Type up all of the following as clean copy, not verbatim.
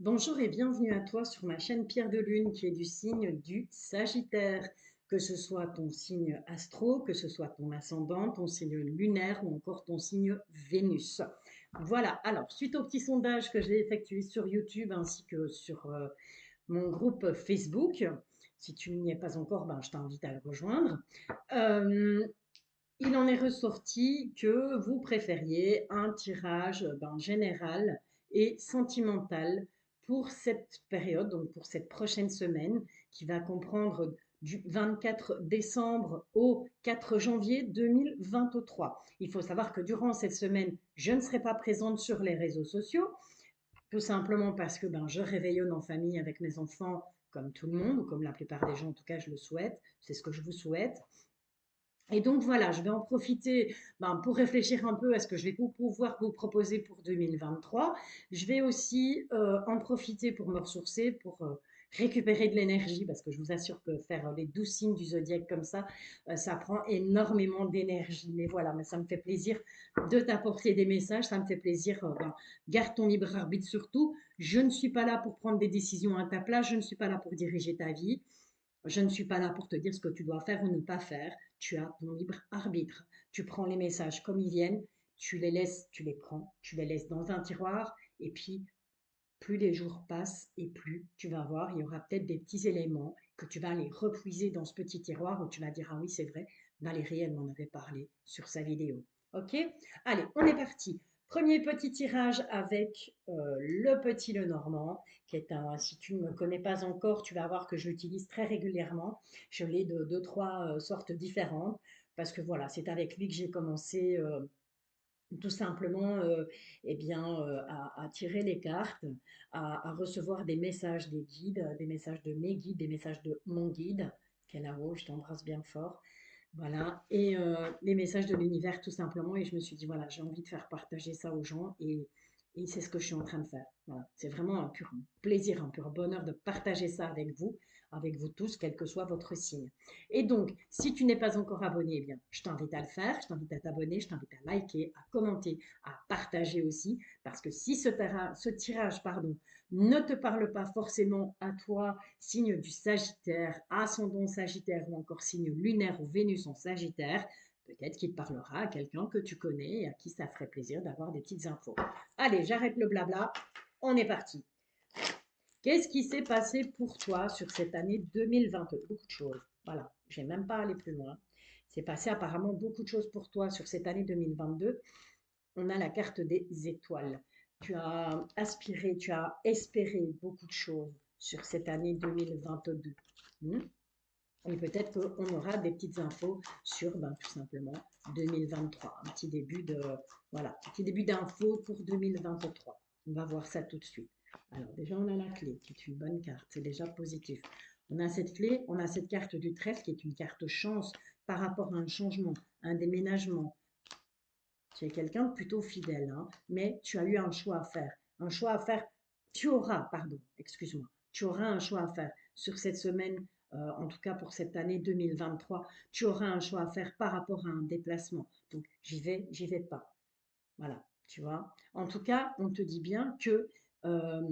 Bonjour et bienvenue à toi sur ma chaîne Pierre de Lune qui est du signe du Sagittaire. Que ce soit ton signe astro, que ce soit ton ascendant, ton signe lunaire ou encore ton signe Vénus. Voilà, alors suite au petit sondage que j'ai effectué sur YouTube ainsi que sur mon groupe Facebook, si tu n'y es pas encore, ben, je t'invite à le rejoindre. Euh, il en est ressorti que vous préfériez un tirage général et sentimental pour cette période, donc pour cette prochaine semaine, qui va comprendre du 24 décembre au 4 janvier 2023. Il faut savoir que durant cette semaine, je ne serai pas présente sur les réseaux sociaux, tout simplement parce que je réveillonne en famille avec mes enfants, comme tout le monde, ou comme la plupart des gens, en tout cas, je le souhaite. C'est ce que je vous souhaite. Et donc voilà, je vais en profiter pour réfléchir un peu à ce que je vais pouvoir vous proposer pour 2023. Je vais aussi en profiter pour me ressourcer, pour récupérer de l'énergie, parce que je vous assure que faire les 12 signes du zodiaque comme ça prend énormément d'énergie. Mais voilà, mais ça me fait plaisir de t'apporter des messages, ça me fait plaisir. Garde ton libre arbitre surtout. Je ne suis pas là pour prendre des décisions à ta place, je ne suis pas là pour diriger ta vie. Je ne suis pas là pour te dire ce que tu dois faire ou ne pas faire. Tu as ton libre arbitre. Tu prends les messages comme ils viennent, tu les laisses, tu les prends, tu les laisses dans un tiroir et puis plus les jours passent et plus tu vas voir, il y aura peut-être des petits éléments que tu vas les repuiser dans ce petit tiroir où tu vas dire ah oui c'est vrai, Valérie elle m'en avait parlé sur sa vidéo. Ok. Allez, on est parti. Premier petit tirage avec le petit Lenormand, qui est un, si tu ne me connais pas encore, tu vas voir que je l'utilise très régulièrement. Je l'ai de deux, trois sortes différentes, parce que voilà, c'est avec lui que j'ai commencé tout simplement à tirer les cartes, à recevoir des messages des guides, des messages de mes guides, des messages de mon guide, qui est là-haut, je t'embrasse bien fort. Voilà, et les messages de l'univers tout simplement. Et je me suis dit, voilà, j'ai envie de faire partager ça aux gens et c'est ce que je suis en train de faire. Voilà, c'est vraiment un pur plaisir, un pur bonheur de partager ça avec vous tous, quel que soit votre signe. Et donc, si tu n'es pas encore abonné, eh bien, je t'invite à le faire, je t'invite à t'abonner, je t'invite à liker, à commenter, à partager aussi, parce que si ce tirage, pardon, ne te parle pas forcément à toi, signe du Sagittaire, ascendant Sagittaire ou encore signe lunaire ou Vénus en Sagittaire, peut-être qu'il parlera à quelqu'un que tu connais et à qui ça ferait plaisir d'avoir des petites infos. Allez, j'arrête le blabla, on est parti. Qu'est-ce qui s'est passé pour toi sur cette année 2022? Beaucoup de choses. Voilà, je vais même pas aller plus loin. C'est passé apparemment beaucoup de choses pour toi sur cette année 2022. On a la carte des étoiles. Tu as aspiré, tu as espéré beaucoup de choses sur cette année 2022. Hmm. Et peut-être qu'on aura des petites infos sur tout simplement 2023. Un petit début de voilà, un petit début d'infos pour 2023. On va voir ça tout de suite. Alors déjà on a la clé qui est une bonne carte, c'est déjà positif. On a cette clé, on a cette carte du trèfle qui est une carte chance par rapport à un changement, un déménagement. Tu es quelqu'un de plutôt fidèle, hein, mais tu as eu un choix à faire. Un choix à faire, tu auras, pardon, excuse-moi, tu auras un choix à faire sur cette semaine, en tout cas pour cette année 2023. Tu auras un choix à faire par rapport à un déplacement. Donc, j'y vais pas. Voilà, tu vois. En tout cas, on te dit bien que euh,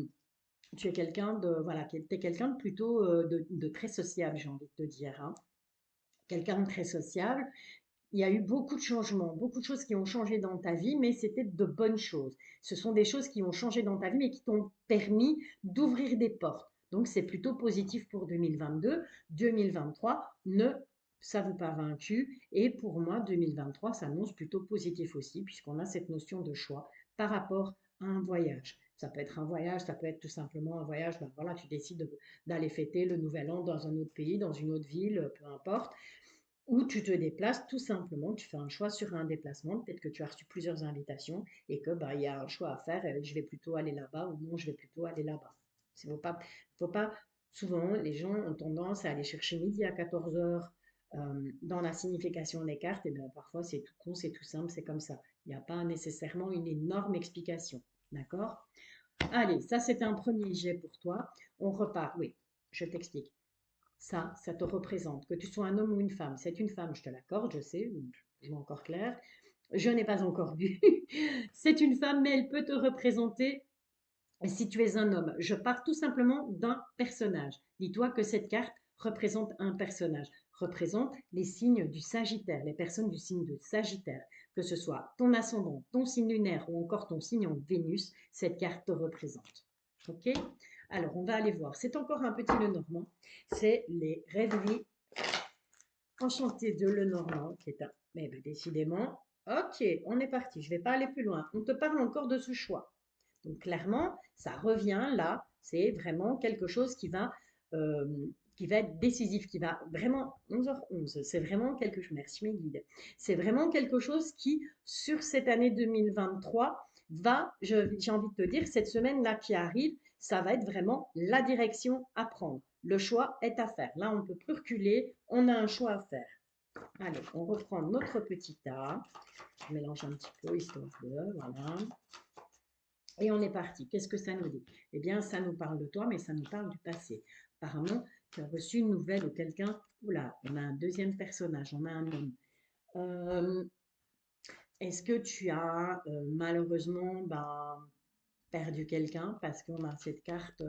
tu es quelqu'un de, voilà, t'es quelqu'un de plutôt de très sociable, j'ai envie de te dire, hein. Quelqu'un de très sociable, il y a eu beaucoup de changements, beaucoup de choses qui ont changé dans ta vie, mais c'était de bonnes choses. Ce sont des choses qui ont changé dans ta vie, mais qui t'ont permis d'ouvrir des portes. Donc, c'est plutôt positif pour 2022. 2023 ne s'avoue pas vaincu. Et pour moi, 2023 s'annonce plutôt positif aussi, puisqu'on a cette notion de choix par rapport à un voyage. Ça peut être un voyage, ça peut être tout simplement un voyage, voilà, tu décides d'aller fêter le nouvel an dans un autre pays, dans une autre ville, peu importe. Ou tu te déplaces tout simplement, tu fais un choix sur un déplacement, peut-être que tu as reçu plusieurs invitations et que il y a un choix à faire, je vais plutôt aller là-bas ou non, je vais plutôt aller là-bas. Faut pas, souvent les gens ont tendance à aller chercher midi à 14 heures dans la signification des cartes, et bien parfois c'est tout con, c'est tout simple, c'est comme ça. Il n'y a pas nécessairement une énorme explication. D'accord? Allez, ça c'est un premier jet pour toi. On repart, oui, je t'explique. Ça te représente. Que tu sois un homme ou une femme, c'est une femme, je te l'accorde, je sais, je vois encore clair. Je n'ai pas encore vu. C'est une femme, mais elle peut te représenter Et si tu es un homme, je pars tout simplement d'un personnage. Dis-toi que cette carte représente un personnage, représente les signes du Sagittaire, les personnes du signe de Sagittaire, que ce soit ton ascendant, ton signe lunaire ou encore ton signe en Vénus, cette carte te représente. Ok? Alors, on va aller voir. C'est encore un petit Lenormand. C'est les rêveries enchantées de Lenormand, qui est un... Mais ben, décidément, ok, on est parti. Je ne vais pas aller plus loin. On te parle encore de ce choix. Donc clairement, ça revient là, c'est vraiment quelque chose euh, qui va être décisif, qui va vraiment, 11h11, c'est vraiment quelque chose, merci mes guides, c'est vraiment quelque chose qui, sur cette année 2023, j'ai envie de te dire, cette semaine-là qui arrive, ça va être vraiment la direction à prendre. Le choix est à faire. Là, on ne peut plus reculer, on a un choix à faire. Allez, on reprend notre petit tas. Je mélange un petit peu, histoire de, voilà. Et on est parti. Qu'est-ce que ça nous dit? Eh bien, ça nous parle de toi, mais ça nous parle du passé. Apparemment, tu as reçu une nouvelle de quelqu'un. Oula, on a un deuxième personnage, on a un homme. Euh, Est-ce que tu as malheureusement perdu quelqu'un? Parce qu'on a cette carte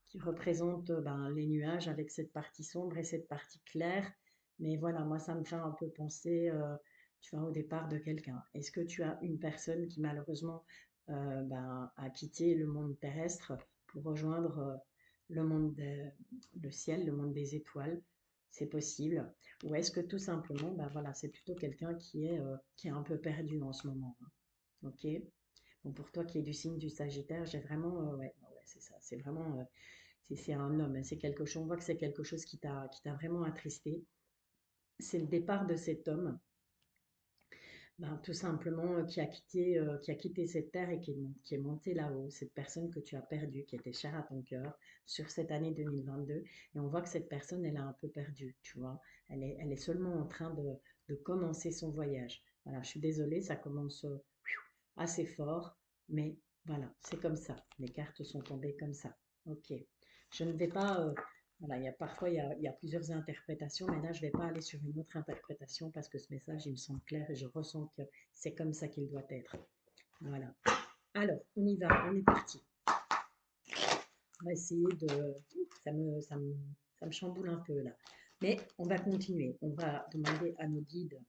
qui représente les nuages avec cette partie sombre et cette partie claire. Mais voilà, moi, ça me fait un peu penser, tu vois, au départ de quelqu'un. Est-ce que tu as une personne qui malheureusement a quitté le monde terrestre pour rejoindre le monde le ciel, le monde des étoiles? C'est possible. Ou est-ce que tout simplement, voilà, c'est plutôt quelqu'un qui est un peu perdu en ce moment, hein. Ok? Bon, pour toi qui es du signe du Sagittaire, j'ai vraiment, ouais, c'est ça, c'est vraiment, c'est un homme, hein, c'est quelque chose, on voit que c'est quelque chose qui t'a vraiment attristé. C'est le départ de cet homme, tout simplement, qui a quitté cette terre et qui est monté là-haut, cette personne que tu as perdue, qui était chère à ton cœur sur cette année 2022. Et on voit que cette personne, elle a un peu perdu, tu vois. Elle est seulement en train de commencer son voyage. Voilà, je suis désolée, ça commence assez fort, mais voilà, c'est comme ça. Les cartes sont tombées comme ça. Ok. Je ne vais pas. Voilà, parfois il y a plusieurs interprétations, mais là je ne vais pas aller sur une autre interprétation parce que ce message il me semble clair et je ressens que c'est comme ça qu'il doit être. Voilà. Alors, on y va, on est parti. On va essayer de. Ça me chamboule un peu là. Mais on va continuer. On va demander à nos guides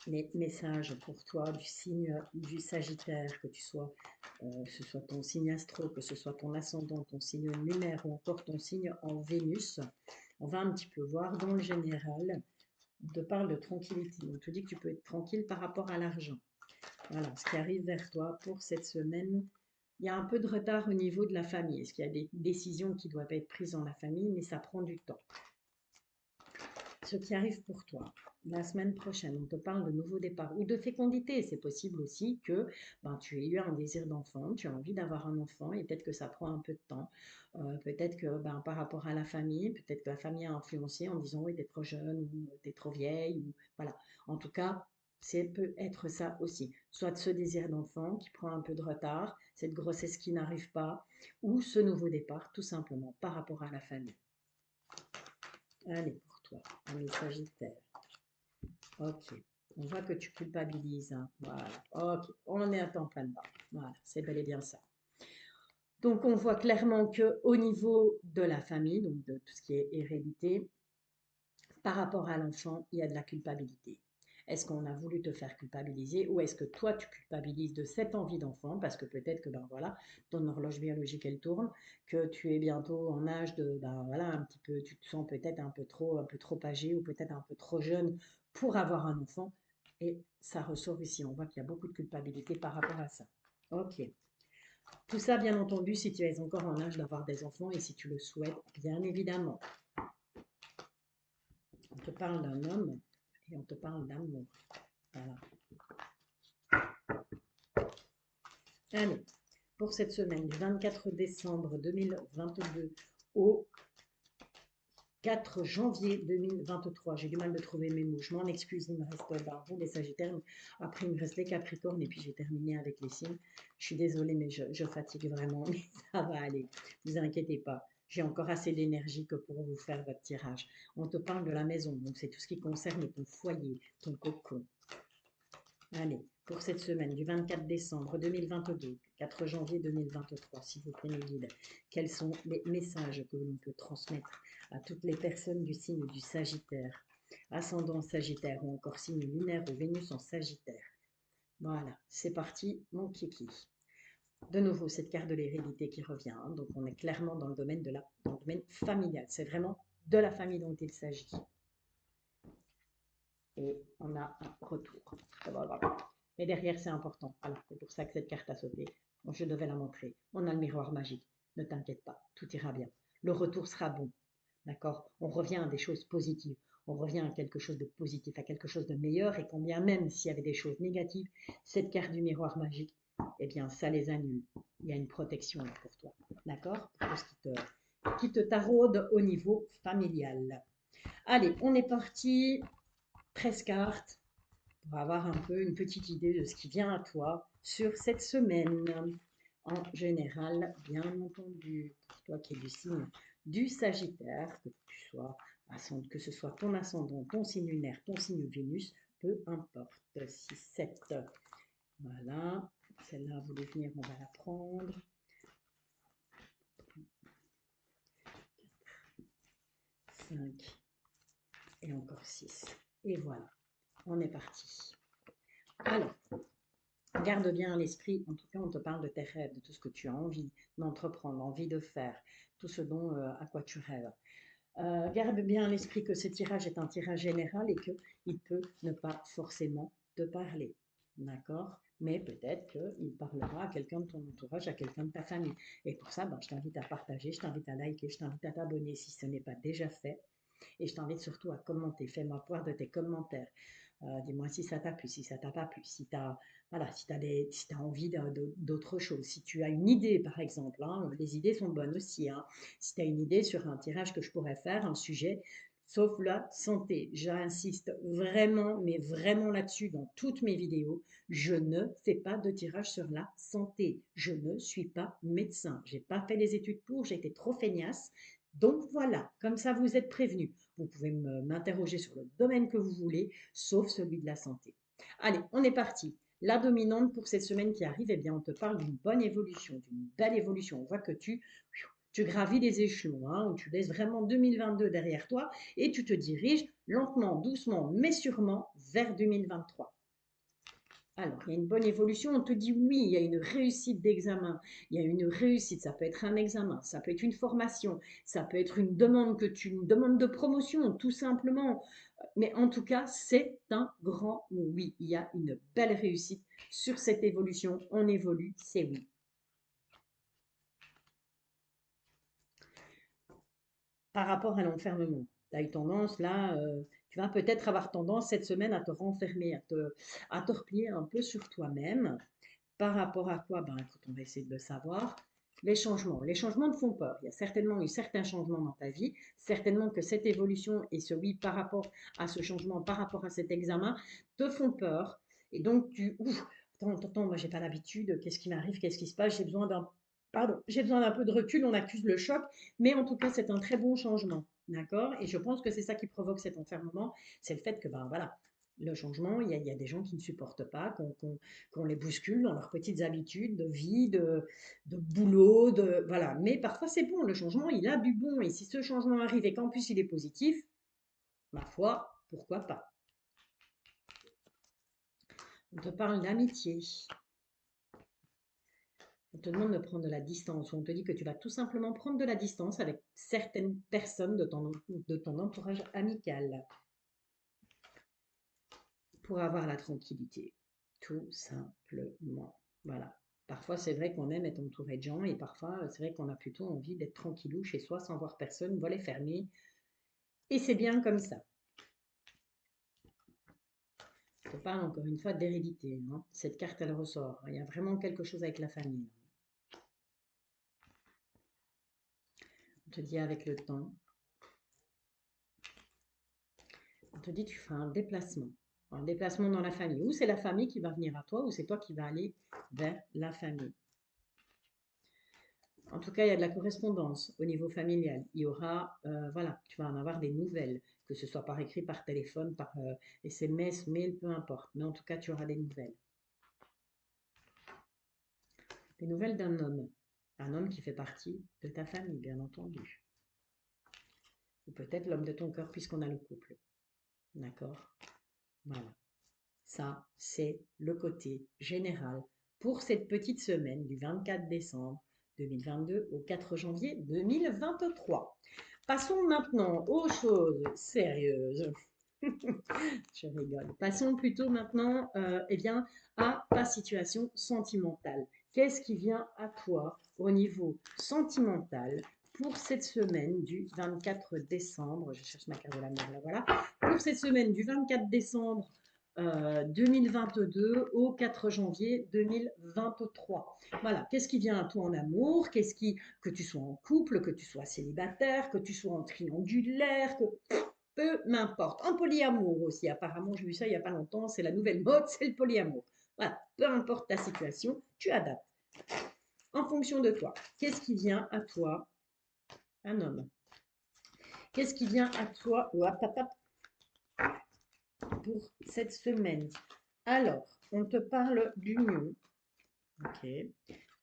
les messages pour toi du signe du Sagittaire, que ce soit ton signe astro, que ce soit ton ascendant, ton signe lunaire ou encore ton signe en Vénus. On va un petit peu voir dans le général, on te parle de tranquillité. On te dit que tu peux être tranquille par rapport à l'argent. Voilà, ce qui arrive vers toi pour cette semaine. Il y a un peu de retard au niveau de la famille. Est-ce qu'il y a des décisions qui doivent être prises dans la famille, mais ça prend du temps. Ce qui arrive pour toi la semaine prochaine, on te parle de nouveau départ ou de fécondité. C'est possible aussi que tu aies eu un désir d'enfant, tu as envie d'avoir un enfant et peut-être que ça prend un peu de temps. Peut-être que par rapport à la famille, peut-être que la famille a influencé en disant oui, t'es trop jeune ou t'es trop vieille. Ou, voilà. En tout cas, ça peut être ça aussi. Soit ce désir d'enfant qui prend un peu de retard, cette grossesse qui n'arrive pas, ou ce nouveau départ tout simplement par rapport à la famille. Allez, pour toi, ami Sagittaire. Ok. On voit que tu culpabilises, hein. Voilà. Ok. On est à temps plein dedans. Voilà. C'est bel et bien ça. Donc, on voit clairement que au niveau de la famille, donc de tout ce qui est hérédité, par rapport à l'enfant, il y a de la culpabilité. Est-ce qu'on a voulu te faire culpabiliser ou est-ce que toi tu culpabilises de cette envie d'enfant parce que peut-être que voilà, ton horloge biologique elle tourne, que tu es bientôt en âge de voilà, un petit peu, tu te sens peut-être un peu trop âgé ou peut-être un peu trop jeune pour avoir un enfant et ça ressort ici. On voit qu'il y a beaucoup de culpabilité par rapport à ça. Ok. Tout ça, bien entendu, si tu es encore en âge d'avoir des enfants et si tu le souhaites, bien évidemment. On te parle d'un homme et on te parle d'amour. Voilà. Allez, pour cette semaine du 24 décembre 2022 au 4 janvier 2023. J'ai du mal de trouver mes mots. Je m'en excuse, il me reste vous les Sagittaires. Après, il me reste les Capricornes et puis j'ai terminé avec les signes. Je suis désolée, mais je fatigue vraiment. Mais ça va aller. Ne vous inquiétez pas. J'ai encore assez d'énergie que pour vous faire votre tirage. On te parle de la maison, donc c'est tout ce qui concerne ton foyer, ton cocon. Allez, pour cette semaine du 24 décembre 2022 au 4 janvier 2023, s'il vous plaît, mes guides, quels sont les messages que l'on peut transmettre à toutes les personnes du signe du Sagittaire, ascendant Sagittaire ou encore signe lunaire ou Vénus en Sagittaire. Voilà, c'est parti, mon kiki. De nouveau, cette carte de l'hérédité qui revient. Hein, donc, on est clairement dans le domaine, dans le domaine familial. C'est vraiment de la famille dont il s'agit. Et on a un retour. Voilà. Et derrière, c'est important. Alors, c'est pour ça que cette carte a sauté. Bon, je devais la montrer. On a le miroir magique. Ne t'inquiète pas, tout ira bien. Le retour sera bon. D'accord? On revient à des choses positives. On revient à quelque chose de positif, à quelque chose de meilleur. Et combien même s'il y avait des choses négatives, cette carte du miroir magique, eh bien, ça les annule. Il y a une protection là pour toi. D'accord? Pour tout ce qui te taraude au niveau familial. Allez, on est parti. 13 cartes pour avoir un peu une petite idée de ce qui vient à toi sur cette semaine. En général, bien entendu, pour toi qui es du signe du Sagittaire, que tu sois, que ce soit ton ascendant, ton signe lunaire, ton signe Vénus, peu importe. 6, 7. Voilà. Celle-là, vous voulez venir, on va la prendre. 5 et encore 6. Et voilà, on est parti. Alors, garde bien à l'esprit, en tout cas, on te parle de tes rêves, de tout ce que tu as envie d'entreprendre, envie de faire, tout ce dont à quoi tu rêves. Garde bien à l'esprit que ce tirage est un tirage général et qu'il peut ne pas forcément te parler. D'accord? Mais peut-être qu'il parlera à quelqu'un de ton entourage, à quelqu'un de ta famille. Et pour ça, ben, je t'invite à partager, je t'invite à liker, je t'invite à t'abonner si ce n'est pas déjà fait. Et je t'invite surtout à commenter. Fais-moi part de tes commentaires. Dis-moi si ça t'a plu, si ça t'a pas plu, si tu as, voilà, si t'as envie d'autre chose. Si tu as une idée, par exemple, hein, les idées sont bonnes aussi. Hein. Si tu as une idée sur un tirage que je pourrais faire, un sujet, sauf la santé. J'insiste vraiment, mais vraiment là-dessus dans toutes mes vidéos. Je ne fais pas de tirage sur la santé. Je ne suis pas médecin. J'ai pas fait les études pour, j'ai été trop feignasse. Donc voilà, comme ça vous êtes prévenus. Vous pouvez m'interroger sur le domaine que vous voulez, sauf celui de la santé. Allez, on est parti. La dominante pour cette semaine qui arrive, eh bien, on te parle d'une bonne évolution, d'une belle évolution. On voit que tu gravis les échelons, hein, tu laisses vraiment 2022 derrière toi et tu te diriges lentement, doucement, mais sûrement vers 2023. Alors, il y a une bonne évolution, on te dit oui, il y a une réussite d'examen, il y a une réussite, ça peut être un examen, ça peut être une formation, ça peut être une demande une demande de promotion, tout simplement. Mais en tout cas, c'est un grand oui. Il y a une belle réussite sur cette évolution. On évolue, c'est oui. Par rapport à l'enfermement, tu as eu tendance, là, tu vas peut-être avoir tendance cette semaine à te renfermer, à te replier un peu sur toi-même. Par rapport à quoi? Ben, écoute, on va essayer de le savoir. Les changements. Les changements te font peur. Il y a certainement eu certains changements dans ta vie. Certainement que cette évolution et ce oui par rapport à ce changement, par rapport à cet examen, te font peur. Et donc, ouf, attends, moi, j'ai pas l'habitude. Qu'est-ce qui m'arrive? Qu'est-ce qui se passe? J'ai besoin d'un peu de recul. On accuse le choc. Mais en tout cas, c'est un très bon changement. D'accord? Et je pense que c'est ça qui provoque cet enfermement. C'est le fait que, ben voilà, le changement, il y a des gens qui ne supportent pas, qu'on les bouscule dans leurs petites habitudes de vie, de boulot, voilà. Mais parfois c'est bon, le changement, il a du bon. Et si ce changement arrive et qu'en plus il est positif, ma foi, pourquoi pas. On te parle d'amitié. On te demande de prendre de la distance. Ou on te dit que tu vas tout simplement prendre de la distance avec certaines personnes de ton entourage amical pour avoir la tranquillité. Tout simplement. Voilà. Parfois, c'est vrai qu'on aime être entouré de gens et parfois, c'est vrai qu'on a plutôt envie d'être tranquillou chez soi sans voir personne, volet fermé. Et c'est bien comme ça. Je te parle encore une fois d'hérédité. Hein. Cette carte, elle ressort. Il y a vraiment quelque chose avec la famille. On te dit avec le temps. On te dit tu feras un déplacement. Un déplacement dans la famille. Ou c'est la famille qui va venir à toi, ou c'est toi qui vas aller vers la famille. En tout cas, il y a de la correspondance au niveau familial. Il y aura, voilà, tu vas en avoir des nouvelles, que ce soit par écrit, par téléphone, par SMS, mail, peu importe. Mais en tout cas, tu auras des nouvelles. Des nouvelles d'un homme. Un homme qui fait partie de ta famille, bien entendu. Ou peut-être l'homme de ton cœur, puisqu'on a le couple. D'accord? Voilà. Ça, c'est le côté général pour cette petite semaine du 24 décembre 2022 au 4 janvier 2023. Passons maintenant aux choses sérieuses. Je rigole. Passons plutôt maintenant eh bien, à ta situation sentimentale. Qu'est-ce qui vient à toi au niveau sentimental pour cette semaine du 24 décembre? Je cherche ma carte de l'amour, là voilà. Pour cette semaine du 24 décembre 2022 au 4 janvier 2023. Voilà, qu'est-ce qui vient à toi en amour? Que tu sois en couple, que tu sois célibataire, que tu sois en triangulaire, que peu m'importe. En polyamour aussi, apparemment, j'ai vu ça il n'y a pas longtemps, c'est la nouvelle mode, c'est le polyamour. Voilà, peu importe ta situation, tu adaptes. En fonction de toi, qu'est-ce qui vient à toi, un homme? Qu'est-ce qui vient à toi, pour cette semaine? Alors, on te parle d'union, ok,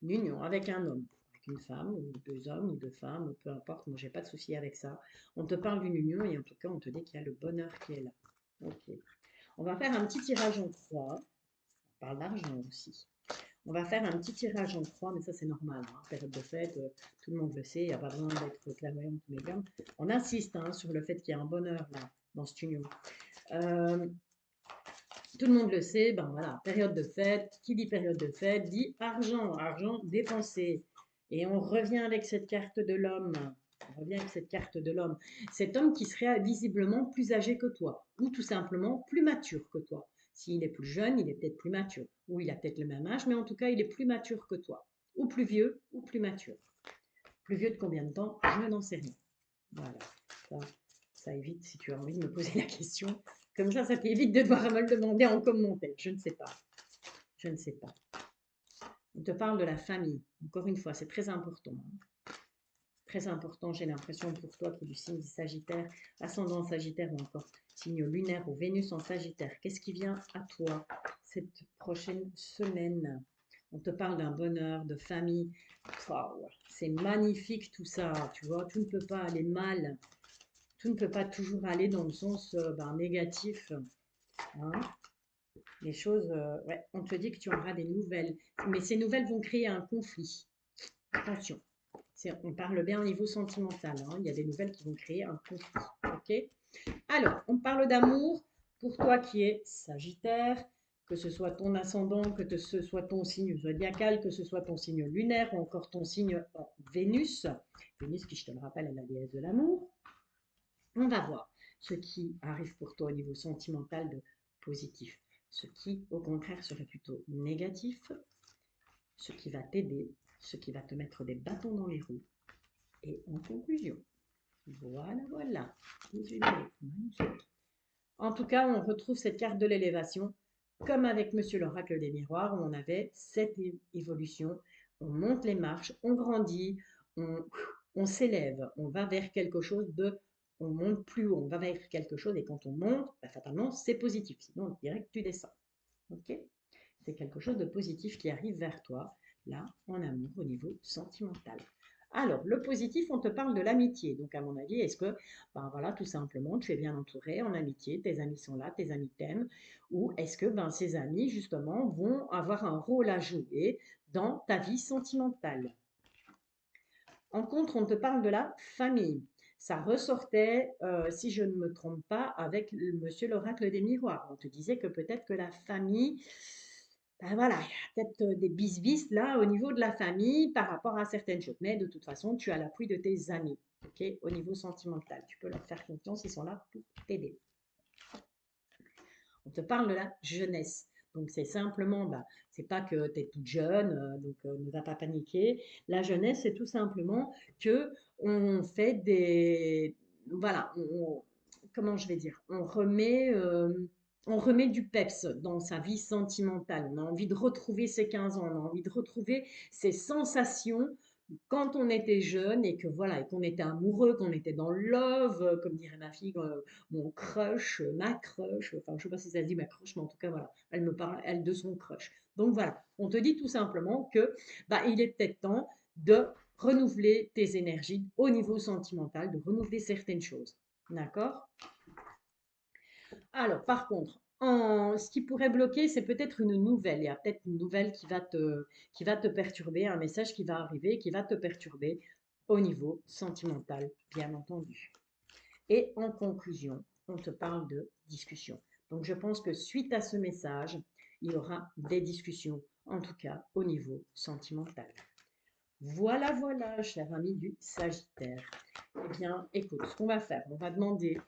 l'union avec un homme, avec une femme, ou deux hommes, ou deux femmes, ou peu importe, moi j'ai pas de souci avec ça. On te parle d'une union et en tout cas on te dit qu'il y a le bonheur qui est là. Ok. On va faire un petit tirage en croix. On parle d'argent aussi. On va faire un petit tirage en croix, mais ça c'est normal. Hein. Période de fête, tout le monde le sait, il n'y a pas besoin d'être clairvoyant tous les gars. On insiste hein, sur le fait qu'il y a un bonheur là, dans cette union. Tout le monde le sait, ben voilà, période de fête, qui dit période de fête dit argent, argent dépensé. Et on revient avec cette carte de l'homme. On revient avec cette carte de l'homme. Cet homme qui serait visiblement plus âgé que toi, ou tout simplement plus mature que toi. S'il est plus jeune, il est peut-être plus mature, ou il a peut-être le même âge, mais en tout cas, il est plus mature que toi. Ou plus vieux, ou plus mature. Plus vieux de combien de temps? Je n'en sais rien. Voilà, ça évite, si tu as envie de me poser la question, comme ça t'évite de devoir me le demander en commentaire. Je ne sais pas. Je ne sais pas. On te parle de la famille. Encore une fois, c'est très important. Hein. Très important, j'ai l'impression pour toi qui es du signe Sagittaire, ascendant Sagittaire ou encore signe lunaire ou Vénus en Sagittaire. Qu'est-ce qui vient à toi cette prochaine semaine? On te parle d'un bonheur, de famille. Wow, c'est magnifique tout ça, tu vois. Tout ne peut pas aller mal. Tout ne peut pas toujours aller dans le sens négatif. Hein. Les choses, ouais, on te dit que tu auras des nouvelles, mais ces nouvelles vont créer un conflit. Attention, on parle bien au niveau sentimental. Hein. Il y a des nouvelles qui vont créer un conflit. Ok. Alors, on parle d'amour pour toi qui es Sagittaire, que ce soit ton ascendant, que ce soit ton signe zodiacal, que ce soit ton signe lunaire ou encore ton signe Vénus. Vénus qui, je te le rappelle, est la déesse de l'amour. On va voir ce qui arrive pour toi au niveau sentimental de positif, ce qui au contraire serait plutôt négatif, ce qui va t'aider, ce qui va te mettre des bâtons dans les roues. Et en conclusion, voilà, voilà, 18 minutes, magnifique. En tout cas, on retrouve cette carte de l'élévation, comme avec Monsieur l'Oracle des Miroirs, où on avait cette évolution. On monte les marches, on grandit, on s'élève, on va vers quelque chose de... On monte plus haut, on va vers quelque chose, et quand on monte, fatalement, c'est positif. Sinon, on dirait que tu descends. Ok? C'est quelque chose de positif qui arrive vers toi, là, en amour, au niveau sentimental. Alors, le positif, on te parle de l'amitié. Donc, à mon avis, est-ce que, ben voilà, tout simplement, tu es bien entouré en amitié, tes amis sont là, tes amis t'aiment, ou est-ce que ben, ces amis, justement, vont avoir un rôle à jouer dans ta vie sentimentale? En contre, on te parle de la famille. Ça ressortait, si je ne me trompe pas, avec Monsieur l'Oracle des Miroirs. On te disait que peut-être que la famille, ben voilà, il y a peut-être des bis là au niveau de la famille par rapport à certaines choses. Mais de toute façon, tu as l'appui de tes amis, ok, au niveau sentimental. Tu peux leur faire confiance, ils sont là pour t'aider. On te parle de la jeunesse. Donc c'est simplement, bah, c'est pas que tu es toute jeune, donc ne va pas paniquer. La jeunesse, c'est tout simplement que on fait des, voilà, comment je vais dire, on remet du peps dans sa vie sentimentale. On a envie de retrouver ses 15 ans, on a envie de retrouver ces sensations quand on était jeune et que voilà, et qu'on était amoureux, qu'on était dans le love, comme dirait ma fille, mon crush, ma crush, enfin, je sais pas si ça se dit ma crush, mais en tout cas, voilà, elle me parle, elle, de son crush. Donc voilà, on te dit tout simplement que, bah, il est peut-être temps de renouveler tes énergies au niveau sentimental, de renouveler certaines choses. D'accord? Alors, par contre, ce qui pourrait bloquer, c'est peut-être une nouvelle. Il y a peut-être une nouvelle qui va te perturber, un message qui va arriver, qui va te perturber au niveau sentimental, bien entendu. Et en conclusion, on te parle de discussion. Donc, je pense que suite à ce message, il y aura des discussions, en tout cas au niveau sentimental. Voilà, voilà, cher ami du Sagittaire. Eh bien, écoute, ce qu'on va faire, on va demander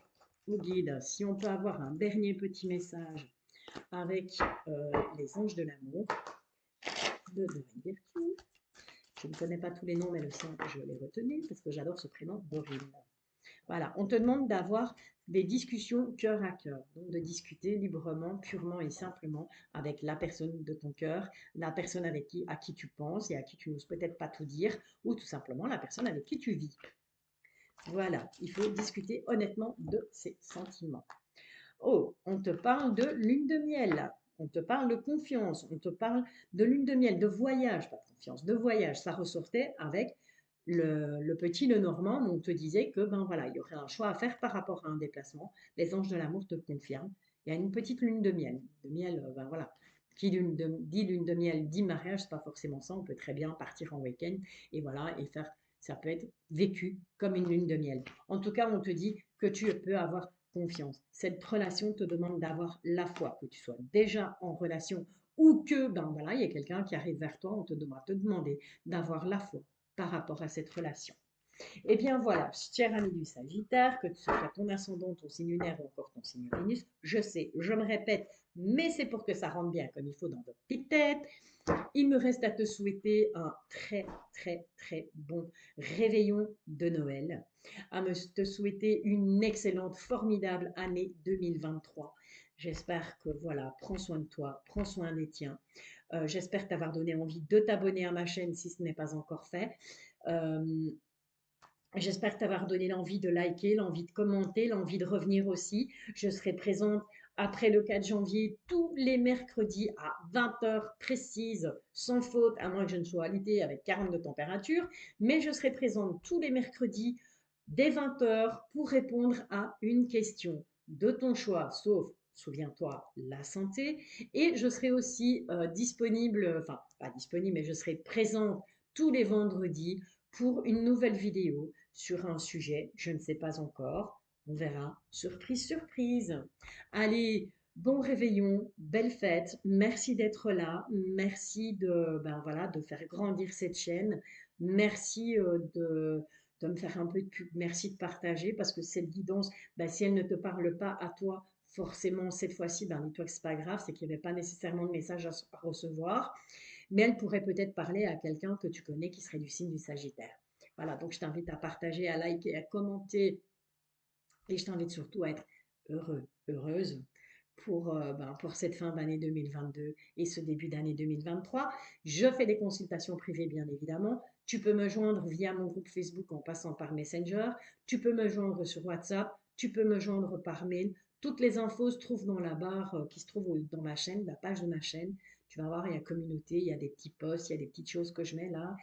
au guide si on peut avoir un dernier petit message avec les anges de l'amour de Dorine Virtue. Je ne connais pas tous les noms, mais le sien, je l'ai retenu parce que j'adore ce prénom, Dorine. Voilà, on te demande d'avoir des discussions cœur à cœur, donc de discuter librement, purement et simplement avec la personne de ton cœur, la personne à qui tu penses et à qui tu n'oses peut-être pas tout dire, ou tout simplement la personne avec qui tu vis. Voilà, il faut discuter honnêtement de ses sentiments. Oh, on te parle de lune de miel, on te parle de confiance, on te parle de lune de miel, de voyage, pas de confiance, de voyage. Ça ressortait avec le petit Lenormand, où on te disait que ben voilà, il y aurait un choix à faire par rapport à un déplacement. Les anges de l'amour te confirment. Il y a une petite lune de miel. De miel, ben voilà. Qui dit lune de miel, dit mariage, c'est pas forcément ça. On peut très bien partir en week-end et voilà, et faire, ça peut être vécu comme une lune de miel. En tout cas, on te dit que tu peux avoir confiance. Cette relation te demande d'avoir la foi, que tu sois déjà en relation ou que, ben voilà, il y a quelqu'un qui arrive vers toi, on te devra te demander d'avoir la foi par rapport à cette relation. Eh bien voilà, cher ami du Sagittaire, que ce soit ton ascendant, ton signe lunaire ou encore ton signe Vénus, je sais, je me répète, mais c'est pour que ça rentre bien comme il faut dans votre petite tête. Il me reste à te souhaiter un très très très bon réveillon de Noël, à te souhaiter une excellente, formidable année 2023. J'espère que voilà, prends soin de toi, prends soin des tiens. J'espère t'avoir donné envie de t'abonner à ma chaîne si ce n'est pas encore fait. Euh, J'espère t'avoir donné l'envie de liker, l'envie de commenter, l'envie de revenir aussi. Je serai présente après le 4 janvier tous les mercredis à 20 heures précises, sans faute, à moins que je ne sois alité avec 40 de température. Mais je serai présente tous les mercredis dès 20 heures pour répondre à une question de ton choix, sauf, souviens-toi, la santé. Et je serai aussi disponible, enfin pas disponible, mais je serai présente tous les vendredis pour une nouvelle vidéo sur un sujet, je ne sais pas encore. On verra. Surprise, surprise. Allez, bon réveillon, belle fête. Merci d'être là. Merci de, ben voilà, de faire grandir cette chaîne. Merci de me faire un peu de pub. Merci de partager parce que cette guidance, ben, si elle ne te parle pas à toi, forcément, cette fois-ci, ben, dis-toi que c'est pas grave, c'est qu'il n'y avait pas nécessairement de message à recevoir, mais elle pourrait peut-être parler à quelqu'un que tu connais qui serait du signe du Sagittaire. Voilà, donc je t'invite à partager, à liker, à commenter et je t'invite surtout à être heureux, heureuse pour cette fin d'année 2022 et ce début d'année 2023. Je fais des consultations privées, bien évidemment. Tu peux me joindre via mon groupe Facebook en passant par Messenger. Tu peux me joindre sur WhatsApp. Tu peux me joindre par mail. Toutes les infos se trouvent dans la barre qui se trouve dans ma chaîne, la page de ma chaîne. Tu vas voir, il y a communauté, il y a des petits posts, il y a des petites choses que je mets là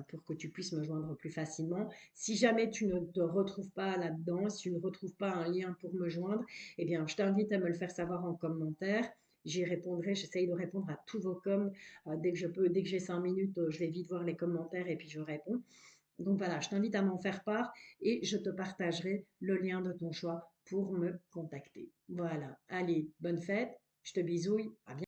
pour que tu puisses me joindre plus facilement. Si jamais tu ne te retrouves pas là-dedans, si tu ne retrouves pas un lien pour me joindre, eh bien, je t'invite à me le faire savoir en commentaire. J'y répondrai, j'essaye de répondre à tous vos coms dès que je peux, dès que j'ai 5 minutes, je vais vite voir les commentaires et puis je réponds. Donc voilà, je t'invite à m'en faire part et je te partagerai le lien de ton choix pour me contacter. Voilà, allez, bonne fête, je te bisouille, à bientôt.